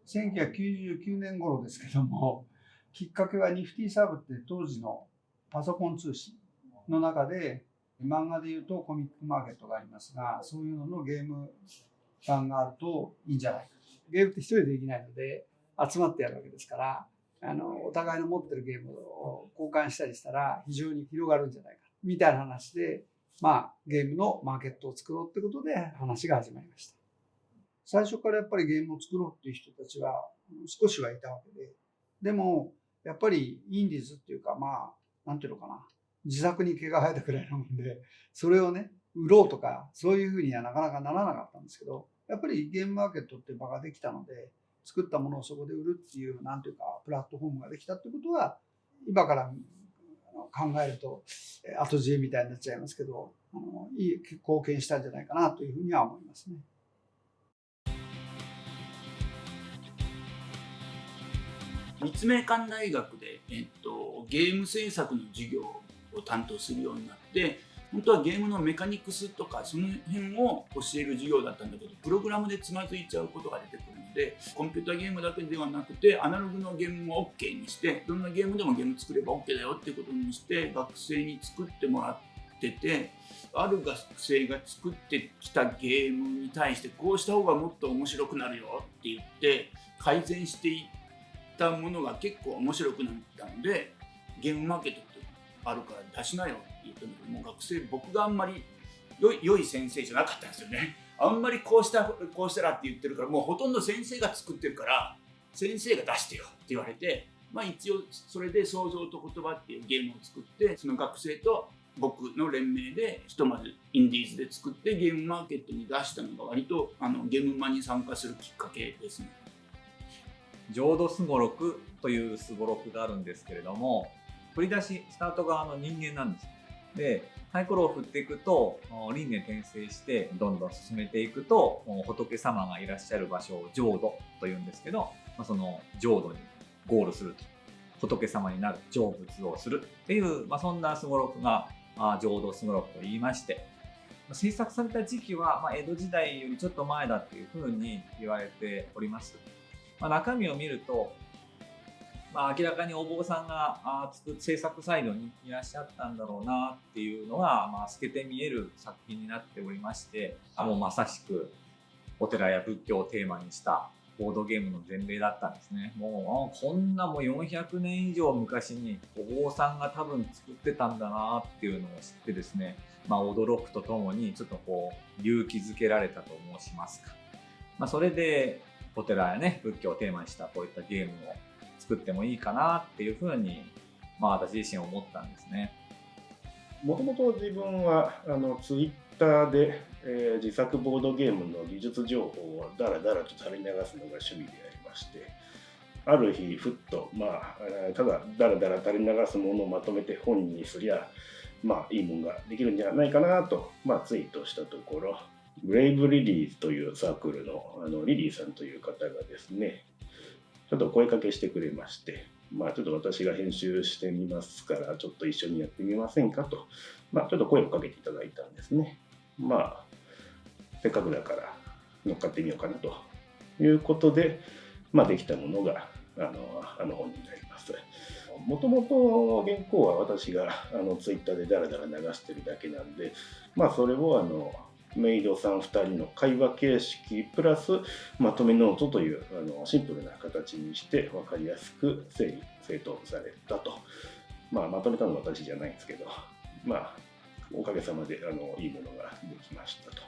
1999年頃ですけども、きっかけはニフティサブって当時のパソコン通信の中で、漫画でいうとコミックマーケットがありますが、そういうののゲーム版があるといいんじゃないか。ゲームって一人でできないので、集まってやるわけですから、お互いの持ってるゲームを交換したりしたら非常に広がるんじゃないかみたいな話で、ゲームのマーケットを作ろうってことで話が始まりました。最初からやっぱりゲームを作ろうっていう人たちは少しはいたわけで、でもやっぱりインディーズっていうか、なんていうのかな、自作に毛が生えたくらいなもんで、それをね売ろうとかそういうふうにはなかなかならなかったんですけど、やっぱりゲームマーケットっていう場ができたので、作ったものをそこで売るっていうなんていうかプラットフォームができたってことは、今から考えると後知恵みたいになっちゃいますけど、いい貢献したんじゃないかなというふうには思いますね。立命館大学で、ゲーム制作の授業を担当するようになって、本当はゲームのメカニクスとかその辺を教える授業だったんだけど、プログラムでつまずいちゃうことが出てくるので、コンピューターゲームだけではなくてアナログのゲームも OK にして、どんなゲームでもゲーム作れば OK だよっていうことにして学生に作ってもらってて、ある学生が作ってきたゲームに対してこうした方がもっと面白くなるよって言って改善していったものが結構面白くなったので、ゲームマーケットってあるから出しなよって言ったんだけど、もう学生、僕があんまり良い先生じゃなかったんですよね。あんまりこうしたらって言ってるから、もうほとんど先生が作ってるから先生が出してよって言われて、一応それで想像と言葉っていうゲームを作って、その学生と僕の連名でひとまずインディーズで作ってゲームマーケットに出したのが割とゲームマに参加するきっかけですね。浄土すごろくというすごろくがあるんですけれども、振り出しスタート側の人間なんです。で、サイコロを振っていくと輪廻転生してどんどん進めていくと、仏様がいらっしゃる場所を浄土というんですけど、その浄土にゴールすると、仏様になる、成仏をするっていう、そんなすごろくが浄土すごろくと言いまして、制作された時期は江戸時代よりちょっと前だっていうふうに言われております。中身を見ると、明らかにお坊さんが制作サイドにいらっしゃったんだろうなっていうのが透けて見える作品になっておりまして、もうまさしくお寺や仏教をテーマにしたボードゲームの前例だったんですね。もうこんなもう400年以上昔にお坊さんが多分作ってたんだなっていうのを知ってですね、驚くとともにちょっと勇気づけられたと申しますか。それでお寺やね、仏教をテーマにしたこういったゲームを作ってもいいかなっていうふうに、私自身思ったんですね。もともと自分はツイッターで、自作ボードゲームの技術情報をだらだらと垂れ流すのが趣味でありまして、ある日ふっと、ただだらだら垂れ流すものをまとめて本にすりゃいいものができるんじゃないかなと、ツイートしたところ、ブレイブリリーというサークルのリリーさんという方がですね、ちょっと声かけしてくれまして、ちょっと私が編集してみますからちょっと一緒にやってみませんかと、ちょっと声をかけていただいたんですね。せっかくだから乗っかってみようかなということで、できたものがあの本になります。もともと原稿は私がツイッターでダラダラ流してるだけなんで、それをメイドさん2人の会話形式プラスまとめノートというシンプルな形にして分かりやすく整理整頓されたと。まとめたのは私じゃないんですけど、おかげさまでいいものができましたと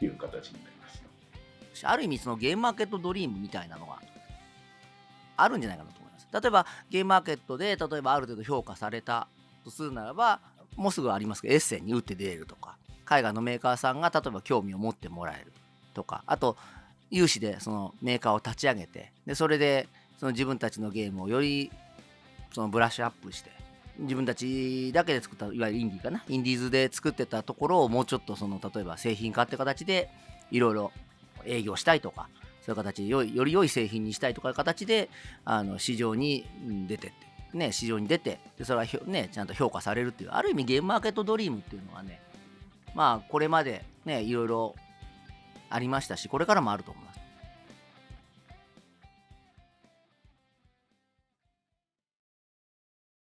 いう形になります。ある意味そのゲームマーケットドリームみたいなのがあるんじゃないかなと思います。例えばゲームマーケットである程度評価されたとするならば、もうすぐありますけどエッセンに打って出れるとか、海外のメーカーさんが例えば興味を持ってもらえるとか、あと有志でそのメーカーを立ち上げて、でそれでその自分たちのゲームをよりそのブラッシュアップして、自分たちだけで作ったいわゆるインディーズで作ってたところをもうちょっと例えば製品化って形でいろいろ営業したいとか、そういう形でより良い製品にしたいとかいう形で市場に出てってね、市場に出て、でそれはちゃんと評価されるっていう、ある意味ゲームマーケットドリームっていうのはね、これまでねいろいろありましたし、これからもあると思います。